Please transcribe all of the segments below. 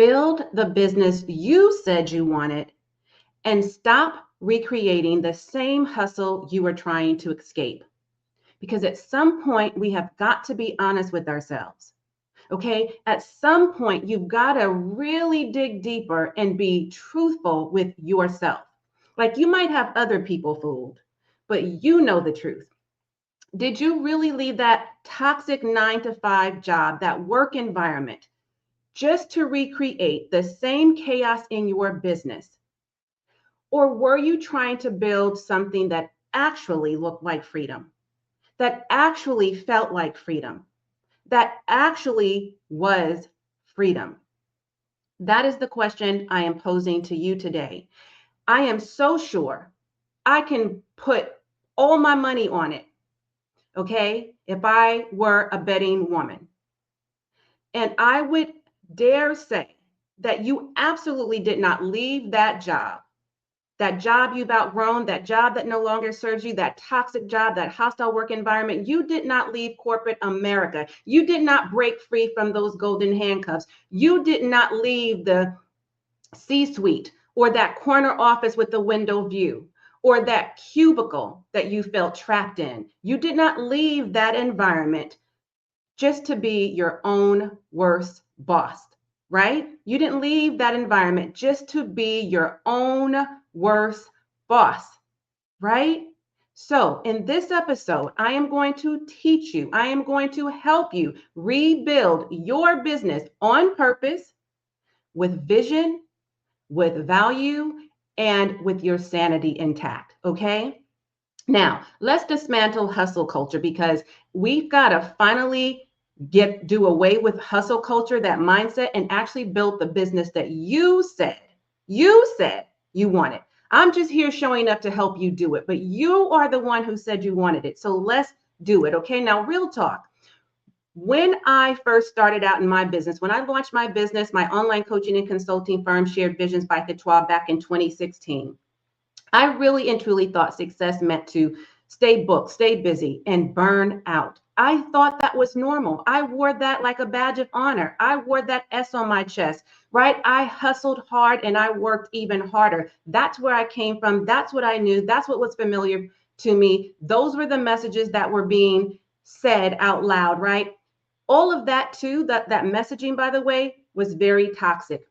Build the business you said you wanted and stop recreating the same hustle you were trying to escape. Because at some point, we have got to be honest with ourselves. Okay. At some point, you've got to really dig deeper and be truthful with yourself. Like you might have other people fooled, but you know the truth. Did you really leave that toxic 9 to 5 job, that work environment, just to recreate the same chaos in your business? Or were you trying to build something that actually looked like freedom, that actually felt like freedom, that actually was freedom? That is the question I am posing to you today. I am so sure I can put all my money on it, okay, if I were a betting woman. And I would dare say that you absolutely did not leave that job you've outgrown, that job that no longer serves you, that toxic job, that hostile work environment. You did not leave corporate America. You did not break free from those golden handcuffs. You did not leave the C-suite or that corner office with the window view or that cubicle that you felt trapped in. You did not leave that environment just to be your own worst boss, right? You didn't leave that environment just to be your own worst boss, right? So in this episode, I am going to teach you, I am going to help you rebuild your business on purpose, with vision, with value, and with your sanity intact, okay? Now, let's dismantle hustle culture because we've got to finally do away with hustle culture, that mindset, and actually build the business that you said you wanted. I'm just here showing up to help you do it, but you are the one who said you wanted it. So let's do it. Okay. Now, real talk. When I first started out in my business, when I launched my business, my online coaching and consulting firm, Shared Visions by Couture, back in 2016, I really and truly thought success meant to stay booked, stay busy, and burn out. I thought that was normal. I wore that like a badge of honor. I wore that S on my chest, right? I hustled hard and I worked even harder. That's where I came from. That's what I knew. That's what was familiar to me. Those were the messages that were being said out loud, right? All of that too, that messaging, by the way, was very toxic.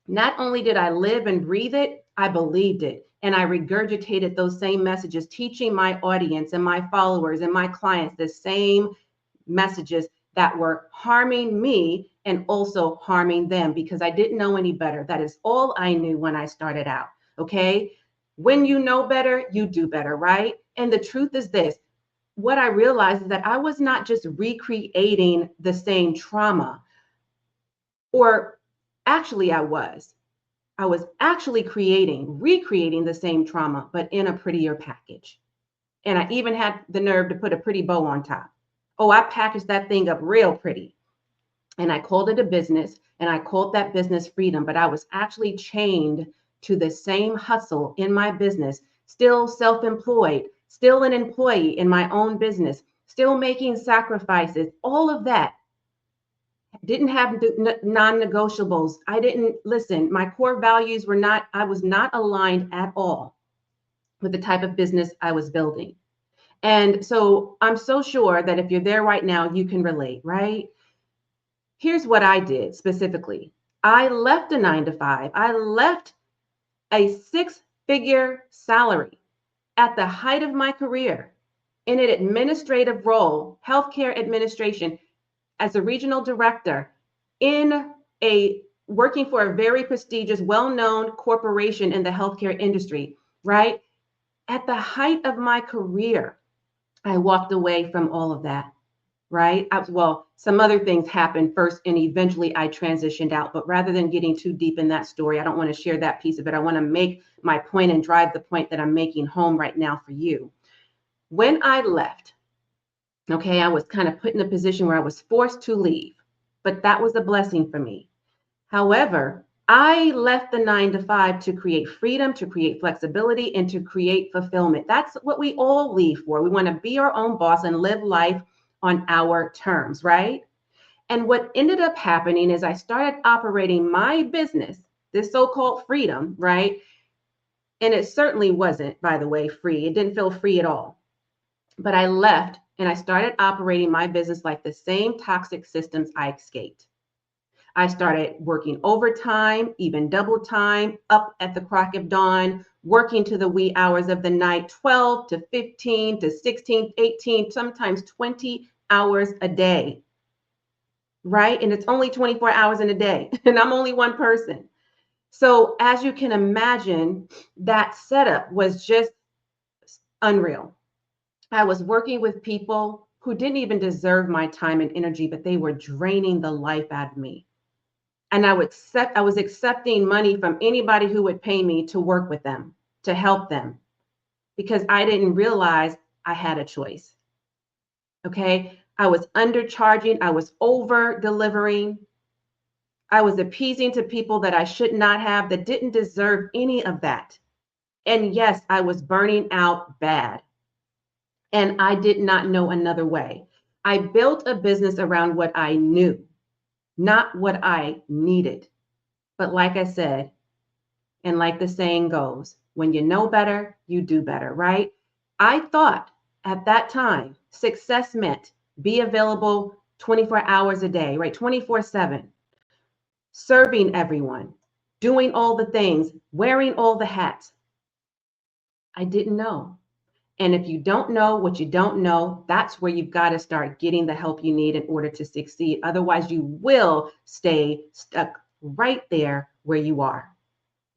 Not only did I live and breathe it, I believed it. And I regurgitated those same messages, teaching my audience and my followers and my clients the same messages that were harming me and also harming them because I didn't know any better. That is all I knew when I started out. Okay. When you know better, you do better, right? And the truth is this. What I realized is that I was not just recreating the same trauma, or actually I was actually recreating the same trauma, but in a prettier package. And I even had the nerve to put a pretty bow on top. Oh, I packaged that thing up real pretty. And I called it a business and I called that business freedom, but I was actually chained to the same hustle in my business, still self-employed, still an employee in my own business, still making sacrifices, all of that. Didn't have non-negotiables. I didn't listen. My core values were not, I was not aligned at all with the type of business I was building. And so I'm so sure that if you're there right now, you can relate, right? Here's what I did specifically. I left a 9 to 5. I left a 6-figure salary at the height of my career in an administrative role, healthcare administration, as a regional director in working for a very prestigious, well-known corporation in the healthcare industry, right? At the height of my career, I walked away from all of that, right? Well, some other things happened first and eventually I transitioned out, but rather than getting too deep in that story, I don't want to share that piece of it. I want to make my point and drive the point that I'm making home right now for you. When I left, okay, I was kind of put in a position where I was forced to leave, but that was a blessing for me. However, I left the 9 to 5 to create freedom, to create flexibility, and to create fulfillment. That's what we all leave for. We want to be our own boss and live life on our terms, right? And what ended up happening is I started operating my business, this so-called freedom, right? And it certainly wasn't, by the way, free. It didn't feel free at all. But I left and I started operating my business like the same toxic systems I escaped. I started working overtime, even double time, up at the crack of dawn, working to the wee hours of the night, 12 to 15 to 16, 18, sometimes 20 hours a day, right? And it's only 24 hours in a day, and I'm only one person. So, as you can imagine, that setup was just unreal. I was working with people who didn't even deserve my time and energy, but they were draining the life out of me. And I was accepting money from anybody who would pay me to work with them, to help them, because I didn't realize I had a choice. Okay. I was undercharging, I was over delivering, I was appeasing to people that I should not have, that didn't deserve any of that. And yes, I was burning out bad. And I did not know another way. I built a business around what I knew, not what I needed. But like I said, and like the saying goes, when you know better, you do better, right? I thought at that time success meant be available 24 hours a day, right? 24/7, serving everyone, doing all the things, wearing all the hats. I didn't know. And if you don't know what you don't know, that's where you've got to start getting the help you need in order to succeed. Otherwise, you will stay stuck right there where you are.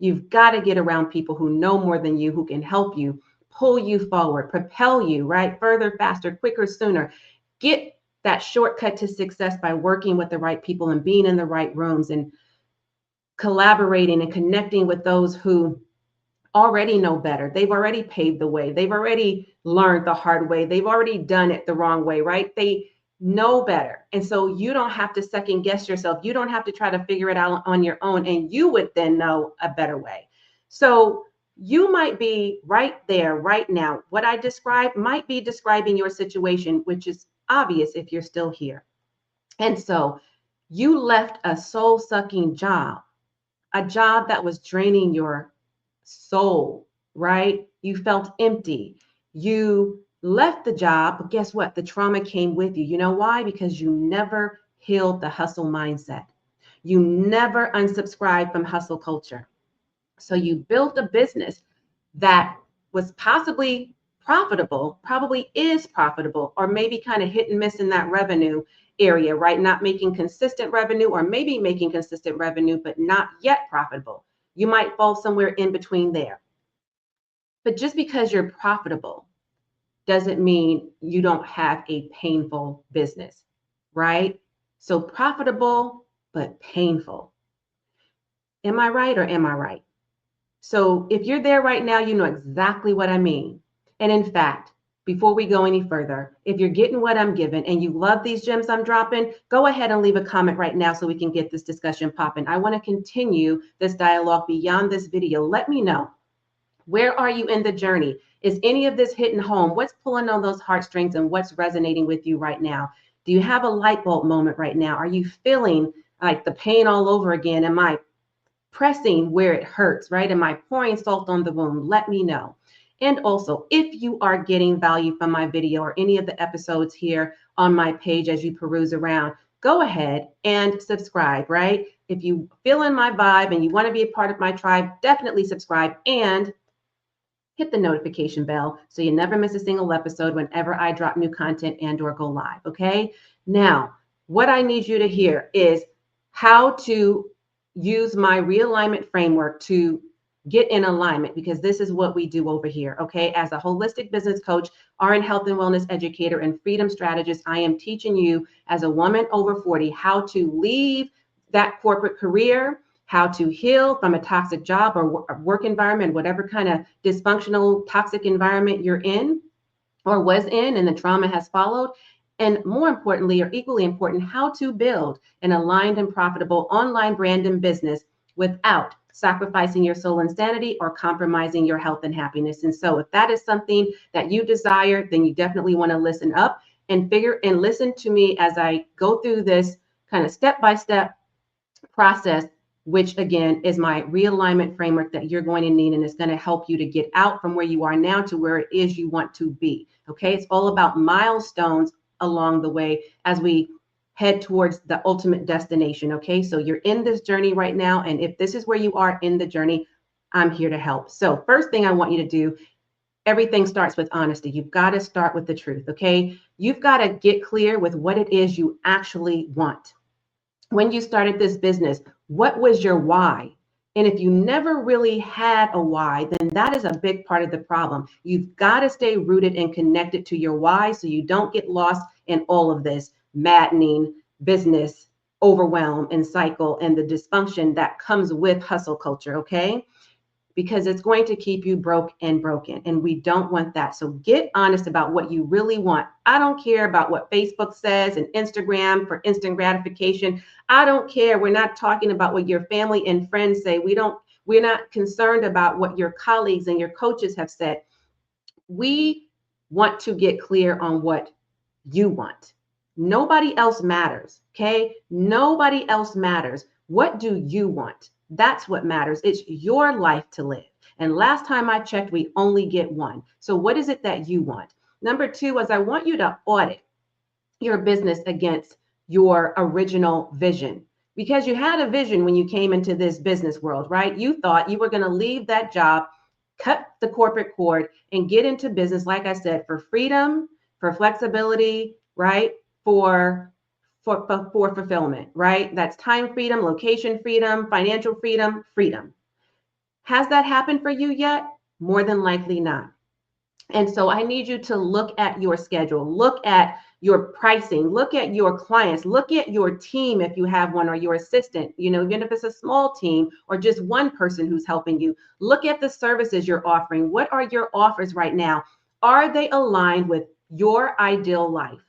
You've got to get around people who know more than you, who can help you, pull you forward, propel you, right? Further, faster, quicker, sooner. Get that shortcut to success by working with the right people and being in the right rooms and collaborating and connecting with those who already know better. They've already paved the way. They've already learned the hard way. They've already done it the wrong way, right? They know better. And so you don't have to second guess yourself. You don't have to try to figure it out on your own. And you would then know a better way. So you might be right there right now. What I described might be describing your situation, which is obvious if you're still here. And so you left a soul sucking job, a job that was draining your soul, right? You felt empty. You left the job, but guess what? The trauma came with you. You know why? Because you never healed the hustle mindset. You never unsubscribed from hustle culture. So you built a business that was possibly profitable, probably is profitable, or maybe kind of hit and miss in that revenue area, right? Not making consistent revenue, or maybe making consistent revenue, but not yet profitable. You might fall somewhere in between there. But just because you're profitable doesn't mean you don't have a painful business, right? So profitable, but painful. Am I right or am I right? So if you're there right now, you know exactly what I mean. And in fact, before we go any further, if you're getting what I'm giving and you love these gems I'm dropping, go ahead and leave a comment right now so we can get this discussion popping. I want to continue this dialogue beyond this video. Let me know. Where are you in the journey? Is any of this hitting home? What's pulling on those heartstrings and what's resonating with you right now? Do you have a light bulb moment right now? Are you feeling like the pain all over again? Am I pressing where it hurts, right? Am I pouring salt on the wound? Let me know. And also, if you are getting value from my video or any of the episodes here on my page as you peruse around, go ahead and subscribe, right? If you feel in my vibe and you want to be a part of my tribe, definitely subscribe and hit the notification bell so you never miss a single episode whenever I drop new content and or go live, okay? Now, what I need you to hear is how to use my realignment framework to get in alignment, because this is what we do over here, okay? As a holistic business coach, RN health and wellness educator, and freedom strategist, I am teaching you as a woman over 40 how to leave that corporate career, how to heal from a toxic job or work environment, whatever kind of dysfunctional, toxic environment you're in or was in, and the trauma has followed. And more importantly, or equally important, how to build an aligned and profitable online brand and business without sacrificing your soul and sanity or compromising your health and happiness. And so if that is something that you desire, then you definitely want to listen up and listen to me as I go through this kind of step-by-step process, which again is my realignment framework that you're going to need, and it's going to help you to get out from where you are now to where it is you want to be. Okay, it's all about milestones along the way as we head towards the ultimate destination. Okay, so you're in this journey right now, and if this is where you are in the journey, I'm here to help. So first thing I want you to do, everything starts with honesty. You've got to start with the truth. Okay, you've got to get clear with what it is you actually want. When you started this business, what was your why? And if you never really had a why, then that is a big part of the problem. You've got to stay rooted and connected to your why so you don't get lost in all of this maddening business overwhelm and cycle and the dysfunction that comes with hustle culture, okay? Because it's going to keep you broke and broken. And we don't want that. So get honest about what you really want. I don't care about what Facebook says and Instagram for instant gratification. I don't care. We're not talking about what your family and friends say. We're not concerned about what your colleagues and your coaches have said. We want to get clear on what you want. Nobody else matters. Okay? Nobody else matters. What do you want? That's what matters. It's your life to live. And last time I checked, we only get one. So what is it that you want? Number two is I want you to audit your business against your original vision, because you had a vision when you came into this business world, right? You thought you were going to leave that job, cut the corporate cord, and get into business, like I said, for freedom, for flexibility, right? For fulfillment, right? That's time freedom, location freedom, financial freedom, freedom. Has that happened for you yet? More than likely not. And so I need you to look at your schedule, look at your pricing, look at your clients, look at your team if you have one, or your assistant, even if it's a small team or just one person who's helping you. Look at the services you're offering. What are your offers right now? Are they aligned with your ideal life?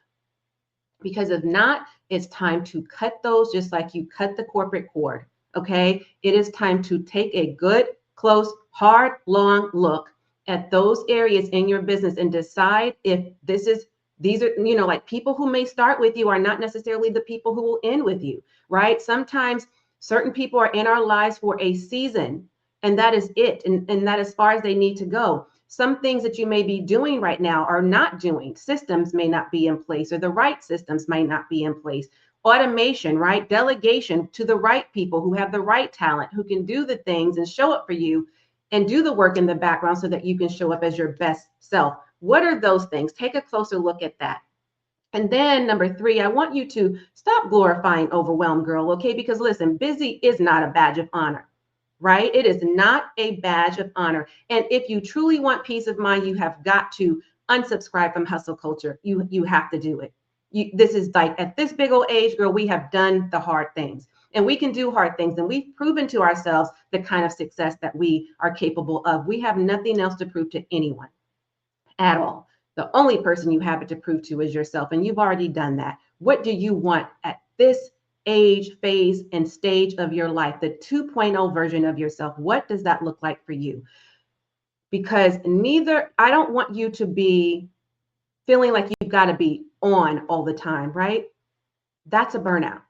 Because if not, it's time to cut those just like you cut the corporate cord, okay? It is time to take a good, close, hard, long look at those areas in your business and decide if these are, like people who may start with you are not necessarily the people who will end with you, right? Sometimes certain people are in our lives for a season, and that is it. And that as far as they need to go. Some things that you may be doing right now are not doing. Systems may not be in place, or the right systems might not be in place. Automation, right? Delegation to the right people who have the right talent, who can do the things and show up for you and do the work in the background so that you can show up as your best self. What are those things? Take a closer look at that. And then number three, I want you to stop glorifying overwhelm, girl, okay? Because listen, busy is not a badge of honor. Right? It is not a badge of honor. And if you truly want peace of mind, you have got to unsubscribe from hustle culture. You have to do it. This is like at this big old age, girl, we have done the hard things, and we can do hard things. And we've proven to ourselves the kind of success that we are capable of. We have nothing else to prove to anyone at all. The only person you have it to prove to is yourself. And you've already done that. What do you want at this age, phase, and stage of your life, the 2.0 version of yourself? What does that look like for you? Because I don't want you to be feeling like you've got to be on all the time, right? That's a burnout.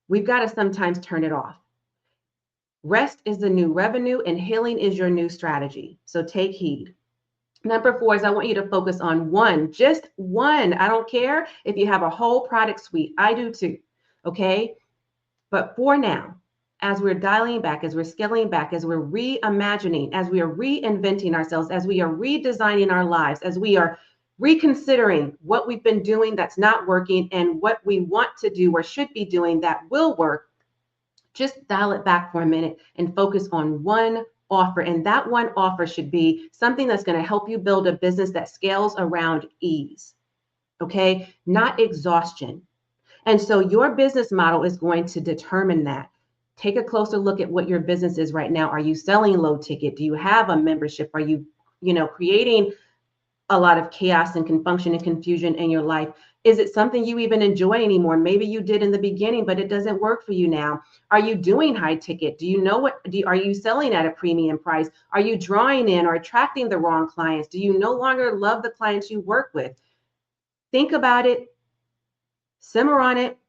We've got to sometimes turn it off. Rest is the new revenue, and healing is your new strategy. So take heed. Number four is I want you to focus on one, just one. I don't care if you have a whole product suite. I do too. Okay. But for now, as we're dialing back, as we're scaling back, as we're reimagining, as we are reinventing ourselves, as we are redesigning our lives, as we are reconsidering what we've been doing that's not working and what we want to do or should be doing that will work, just dial it back for a minute and focus on one offer. And that one offer should be something that's going to help you build a business that scales around ease. Okay, not exhaustion. And so your business model is going to determine that. Take a closer look at what your business is right now. Are you selling low ticket? Do you have a membership? Are you, creating a lot of chaos and confusion and confusion in your life? Is it something you even enjoy anymore? Maybe you did in the beginning, but it doesn't work for you now. Are you doing high ticket? Do you know are you selling at a premium price? Are you drawing in or attracting the wrong clients? Do you no longer love the clients you work with? Think about it. Simmer on it,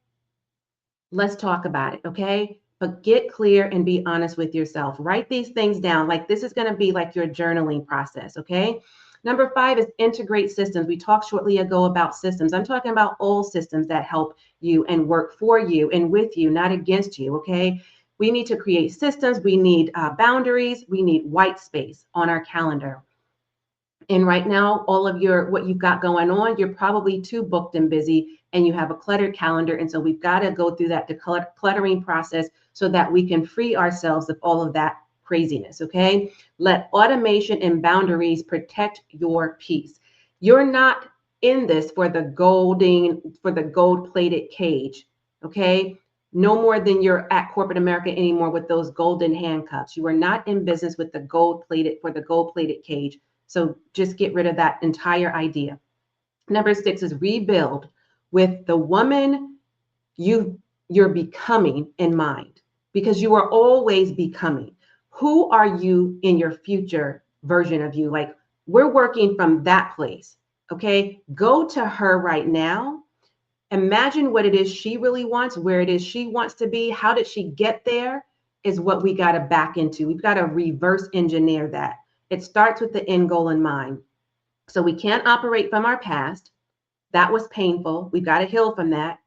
Let's talk about it, okay? But get clear and be honest with yourself. Write these things down. Like this is going to be like your journaling process, okay? Number 5 is integrate systems. We talked shortly ago about systems. I'm talking about old systems that help you and work for you and with you, not against you, okay? We need to create systems. We need boundaries. We need white space on our calendar. And right now, all of what you've got going on, you're probably too booked and busy and you have a cluttered calendar. And so we've got to go through that decluttering process so that we can free ourselves of all of that craziness. Okay. Let automation and boundaries protect your peace. You're not in this for the gold-plated cage. Okay. No more than you're at corporate America anymore with those golden handcuffs. You are not in business with the gold-plated cage. So just get rid of that entire idea. Number 6 is rebuild with the woman you're becoming in mind, because you are always becoming. Who are you in your future version of you? Like, we're working from that place. Okay. Go to her right now. Imagine what it is she really wants, where it is she wants to be. How did she get there is what we got to back into. We've got to reverse engineer that. It starts with the end goal in mind. So we can't operate from our past. That was painful. We've got to heal from that.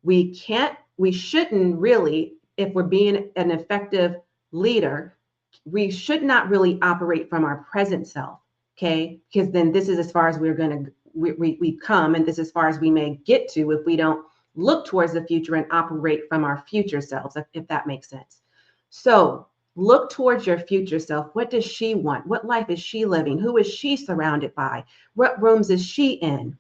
We shouldn't really, if we're being an effective leader, we should not really operate from our present self. Okay. Because then this is as far as we come, and this is as far as we may get to if we don't look towards the future and operate from our future selves, if that makes sense. So look towards your future self. What does she want? What life is she living? Who is she surrounded by? What rooms is she in?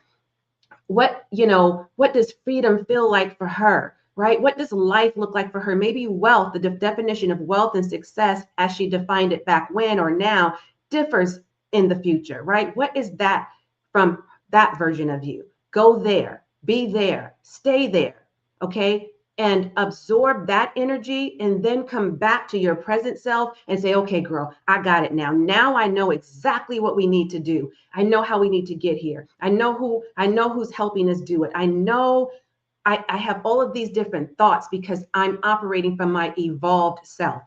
What does freedom feel like for her, right? What does life look like for her? Maybe wealth, the definition of wealth and success as she defined it back when or now differs in the future, right? What is that from that version of you? Go there, be there, stay there, okay? And absorb that energy and then come back to your present self and say, okay, girl, I got it now. Now I know exactly what we need to do. I know how we need to get here. I know who's helping us do it. I know I have all of these different thoughts because I'm operating from my evolved self,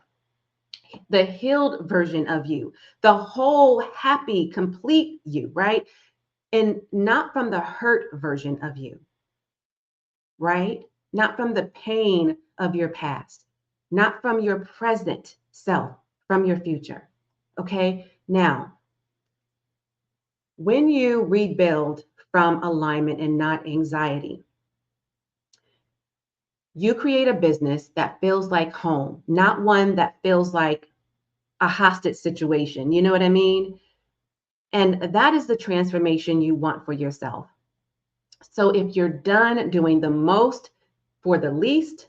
the healed version of you, the whole, happy, complete you, right? And not from the hurt version of you, right? Not from the pain of your past, not from your present self, from your future. Okay. Now, when you rebuild from alignment and not anxiety, you create a business that feels like home, not one that feels like a hostage situation. You know what I mean? And that is the transformation you want for yourself. So if you're done doing the most for the least,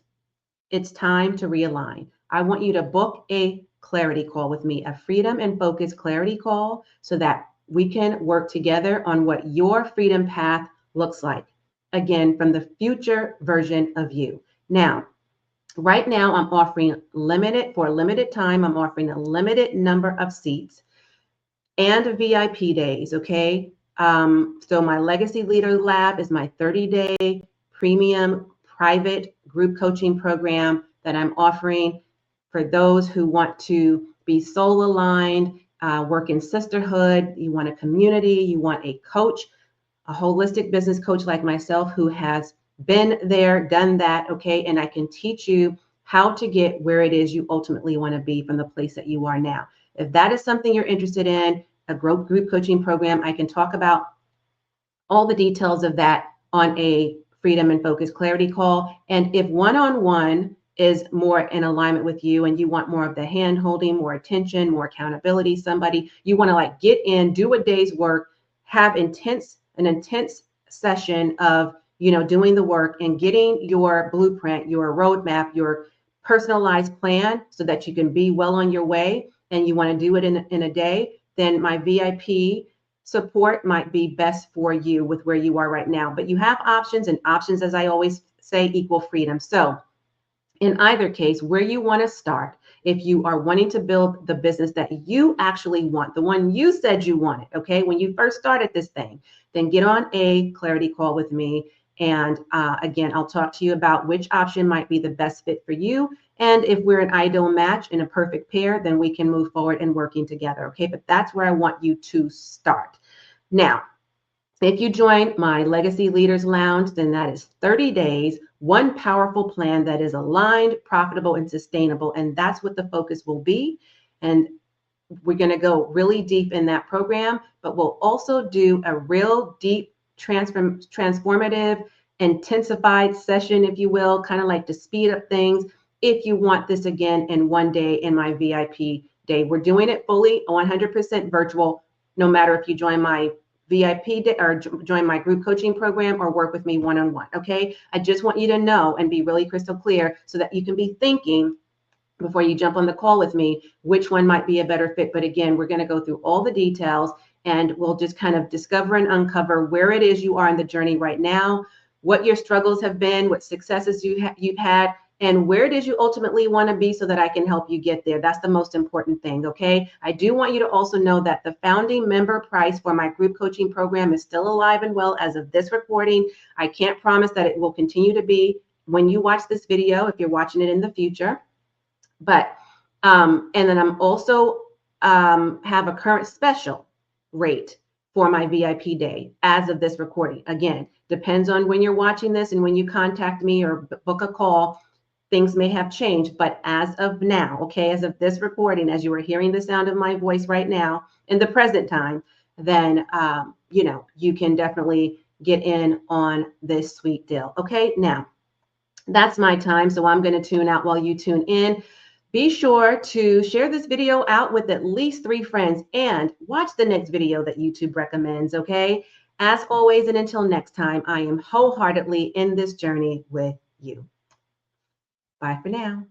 it's time to realign. I want you to book a clarity call with me, a freedom and focus clarity call, so that we can work together on what your freedom path looks like. Again, from the future version of you. Now, right now, I'm offering for a limited time, I'm offering a limited number of seats and VIP days, okay? So my Legacy Leader Lab is my 30-day premium private group coaching program that I'm offering for those who want to be soul aligned, work in sisterhood. You want a community, you want a coach, a holistic business coach like myself who has been there, done that, okay? And I can teach you how to get where it is you ultimately want to be from the place that you are now. If that is something you're interested in, a group coaching program, I can talk about all the details of that on a freedom and focus clarity call. And if one-on-one is more in alignment with you and you want more of the hand holding, more attention, more accountability, somebody you want to like get in, do a day's work, have an intense session of, doing the work and getting your blueprint, your roadmap, your personalized plan so that you can be well on your way, and you want to do it in a day, then my VIP support might be best for you with where you are right now. But you have options, and options, as I always say, equal freedom. So in either case, where you want to start, if you are wanting to build the business that you actually want, the one you said you wanted, okay, when you first started this thing, then get on a clarity call with me And again, I'll talk to you about which option might be the best fit for you. And if we're an ideal match and a perfect pair, then we can move forward and working together. Okay, but that's where I want you to start. Now, if you join my Legacy Leaders Lounge, then that is 30 days, one powerful plan that is aligned, profitable, and sustainable. And that's what the focus will be. And we're going to go really deep in that program, but we'll also do a real deep transformative, intensified session, if you will, kind of like to speed up things if you want this again in one day in my VIP day. We're doing it fully 100% virtual, no matter if you join my VIP day or join my group coaching program or work with me one-on-one. Okay, I just want you to know and be really crystal clear so that you can be thinking before you jump on the call with me, which one might be a better fit. But again, we're going to go through all the details and we'll just kind of discover and uncover where it is you are in the journey right now, what your struggles have been, what successes you've had, and where it is you ultimately want to be so that I can help you get there. That's the most important thing, okay? I do want you to also know that the founding member price for my group coaching program is still alive and well as of this recording. I can't promise that it will continue to be when you watch this video, if you're watching it in the future. But, and then I'm also have a current special rate for my VIP day as of this recording. Again, depends on when you're watching this and when you contact me or book a call, things may have changed. But as of now, okay, as of this recording, as you are hearing the sound of my voice right now in the present time, then, you know, you can definitely get in on this sweet deal. Okay, now that's my time. So I'm going to tune out while you tune in. Be sure to share this video out with at least 3 friends and watch the next video that YouTube recommends, okay? As always, and until next time, I am wholeheartedly in this journey with you. Bye for now.